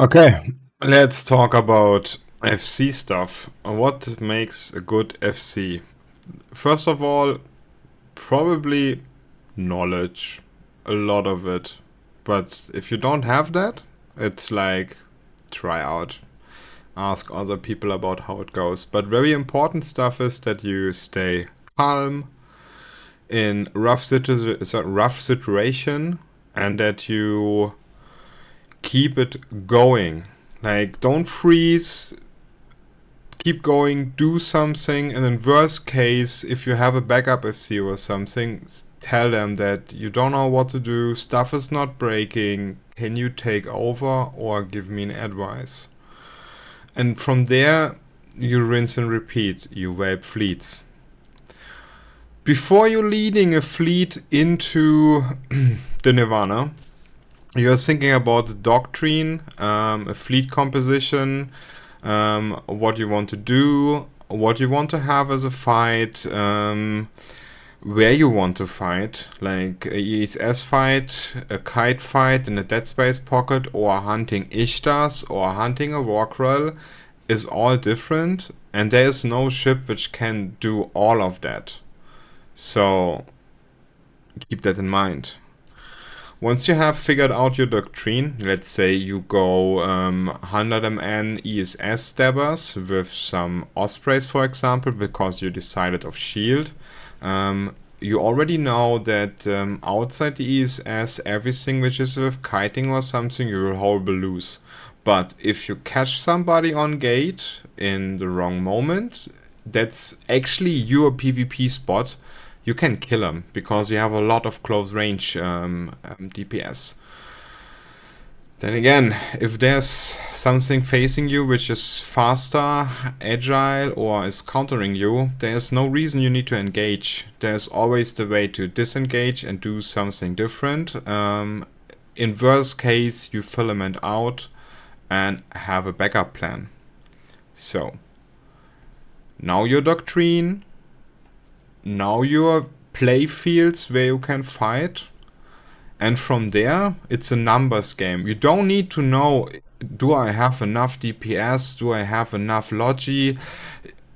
Okay, let's talk about FC stuff. What makes a good FC? First of all, probably knowledge, a lot of it. But if you don't have that, it's like try out, ask other people about how it goes. But very important stuff is that you stay calm in rough situation and that you keep it going. Like, don't freeze, keep going, do something, and in worst case, if you have a backup FC or something, tell them that you don't know what to do, stuff is not breaking, can you take over or give me an advice? And from there, you rinse and repeat, you wipe fleets. Before you're leading a fleet into the Nirvana, you're thinking about the doctrine, a fleet composition, what you want to do, what you want to have as a fight, where you want to fight, like a ESS fight, a kite fight in a Dead Space pocket, or hunting Ishtars, or hunting a Warcrawl, is all different, and there is no ship which can do all of that. So keep that in mind. Once you have figured out your doctrine, let's say you go 100 MN ESS stabbers with some Ospreys, for example, because you decided of shield, you already know that outside the ESS, everything which is with kiting or something, you will horrible lose. But if you catch somebody on gate in the wrong moment, that's actually your PvP spot. You can kill them because you have a lot of close range DPS. Then again, if there's something facing you which is faster, agile, or is countering you, there's no reason you need to engage. There's always the way to disengage and do something different. In worst case, you filament out and have a backup plan. So, now your doctrine, now your play fields where you can fight, and from there it's a numbers game. You don't need to know, do I have enough DPS, do I have enough logi?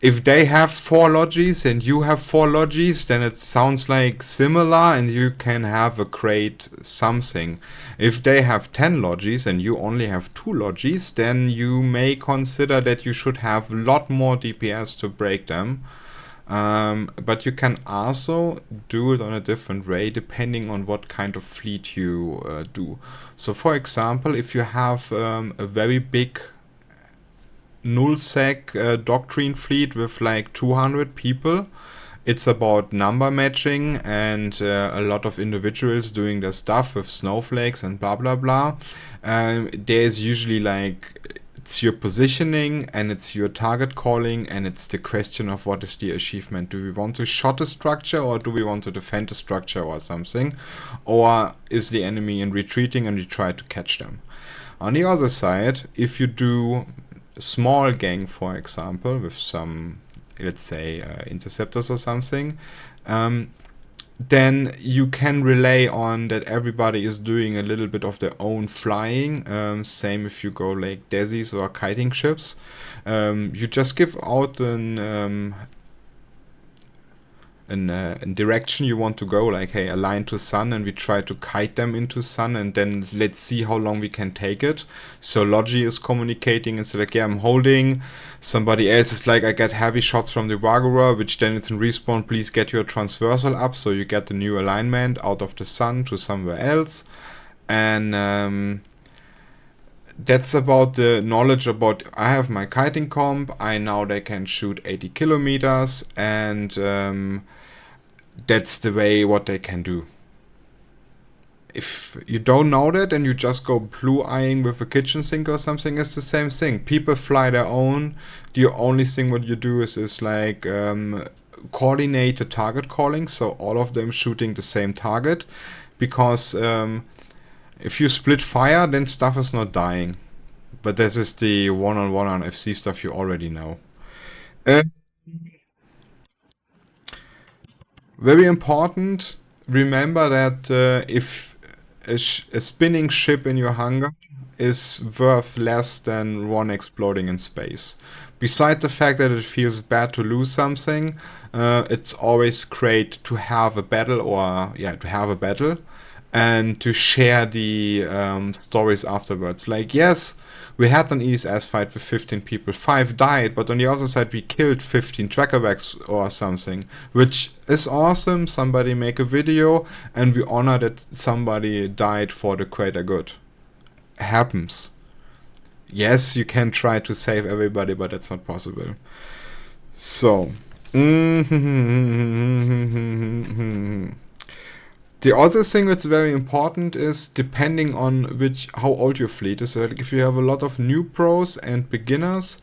If they have 4 logis and you have 4 logis, then it sounds like similar and you can have a great something. If they have 10 logis and you only have 2 logis, then you may consider that you should have a lot more DPS to break them. But you can also do it on a different way depending on what kind of fleet you do. So for example, if you have a very big nullsec doctrine fleet with like 200 people, it's about number matching and a lot of individuals doing their stuff with snowflakes and blah blah blah. There's usually like, it's your positioning and it's your target calling, and it's the question of what is the achievement. Do we want to shot a structure or do we want to defend a structure or something? Or is the enemy in retreating and we try to catch them? On the other side, if you do a small gang, for example, with some, let's say, interceptors or something, then you can rely on that everybody is doing a little bit of their own flying. Same if you go like desis or kiting ships. You just give out a direction you want to go, like, hey, align to sun, and we try to kite them into sun, and then let's see how long we can take it. So Logi is communicating and say like, yeah, I'm holding. Somebody else is like, I get heavy shots from the Wagura, which then it's in respawn, please get your transversal up, so you get the new alignment out of the sun to somewhere else. And that's about the knowledge about, I have my kiting comp, I know they can shoot 80 kilometers, and that's the way what they can do. If you don't know that and you just go blue-eyeing with a kitchen sink or something, it's the same thing. People fly their own. The only thing what you do is like coordinate the target calling, so all of them shooting the same target. Because if you split fire, then stuff is not dying. But this is the one-on-one on FC stuff you already know. Very important, remember that if a spinning ship in your hangar is worth less than one exploding in space. Besides the fact that it feels bad to lose something, it's always great to have a battle, and to share the stories afterwards. Like, yes, we had an ESS fight with 15 people, 5 died, but on the other side we killed 15 trackerbacks or something, which is awesome. Somebody make a video and we honor that somebody died for the greater good. Happens. Yes, you can try to save everybody, but that's not possible. So, the other thing that's very important is depending on how old your fleet is. So like if you have a lot of new pros and beginners,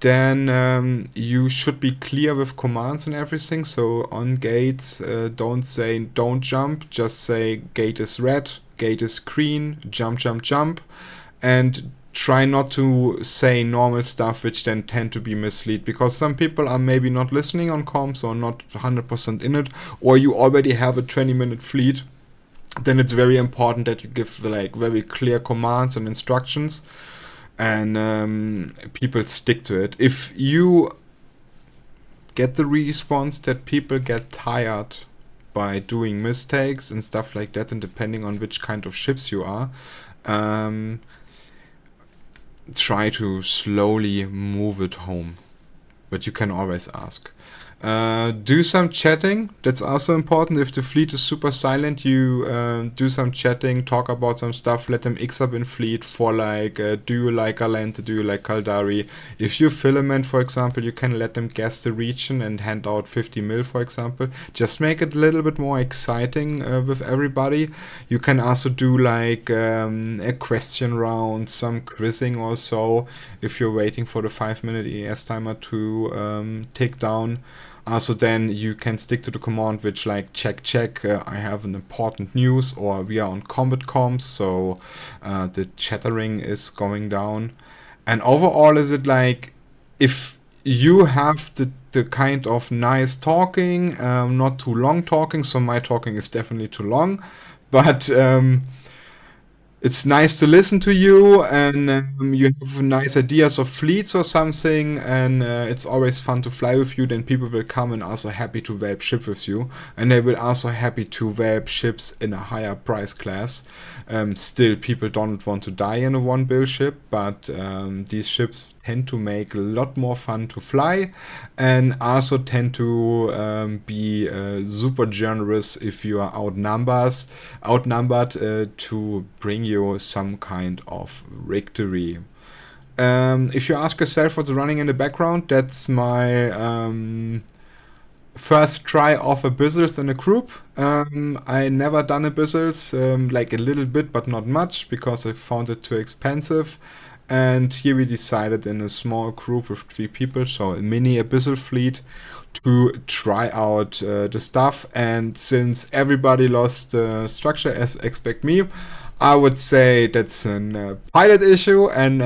then you should be clear with commands and everything. So on gates, don't say don't jump, just say gate is red, gate is green, jump, jump, jump, and try not to say normal stuff which then tend to be mislead, because some people are maybe not listening on comms or not 100% in it, or you already have a 20-minute fleet. Then it's very important that you give like very clear commands and instructions, and people stick to it. If you get the response that people get tired by doing mistakes and stuff like that, and depending on which kind of ships you are, try to slowly move it home, but you can always ask. Do some chatting, that's also important. If the fleet is super silent, you do some chatting, talk about some stuff, let them X up in fleet for like, do you like Alente, do you like Caldari? If you filament, for example, you can let them guess the region and hand out 50 mil, for example. Just make it a little bit more exciting with everybody. You can also do like a question round, some quizzing or so, if you're waiting for the 5-minute ES timer to tick down. Also, then you can stick to the command which like check, I have an important news, or we are on combat comms, so the chattering is going down. And overall, is it like, if you have the kind of nice talking, not too long talking, so my talking is definitely too long, but it's nice to listen to you, and you have nice ideas of fleets or something, and it's always fun to fly with you, then people will come and also happy to web ship with you, and they will also happy to web ships in a higher price class. Still, people don't want to die in a 1 bill ship, but these ships tend to make a lot more fun to fly, and also tend to be super generous if you are outnumbered to bring you some kind of victory. If you ask yourself what's running in the background, that's my first try of abyssals in a group. I never done abyssals, like a little bit but not much, because I found it too expensive. And here we decided in a small group with 3 people, so a mini abyssal fleet, to try out the stuff. And since everybody lost structure, as expect me, I would say that's a pilot issue. And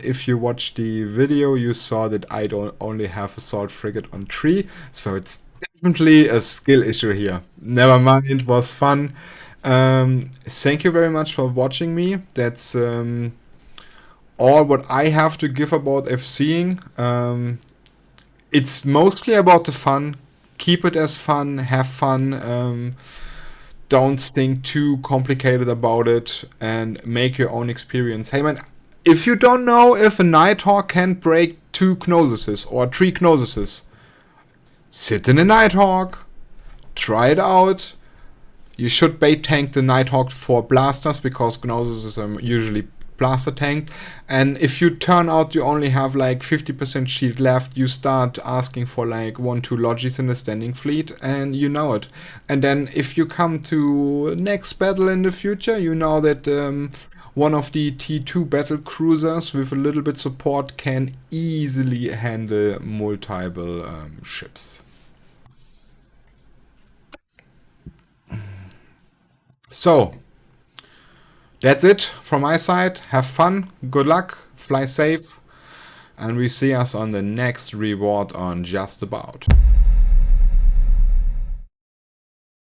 if you watched the video, you saw that I don't only have assault frigate on 3, so it's definitely a skill issue here. Never mind, it was fun. Thank you very much for watching me. That's all what I have to give about FCing. It's mostly about the fun. Keep it as fun, have fun. Don't think too complicated about it, and make your own experience. Hey man, if you don't know if a Nighthawk can break 2 Gnosises or 3 Gnosises, sit in a Nighthawk, try it out. You should bait tank the Nighthawk for blasters, because Gnosises are usually blaster tank. And if you turn out you only have like 50% shield left, you start asking for like 1-2 logis in the standing fleet, and you know it. And then if you come to next battle in the future, you know that one of the T2 battle cruisers with a little bit support can easily handle multiple ships. So that's it from my side. Have fun, good luck, fly safe, and we see us on the next reward on Just About.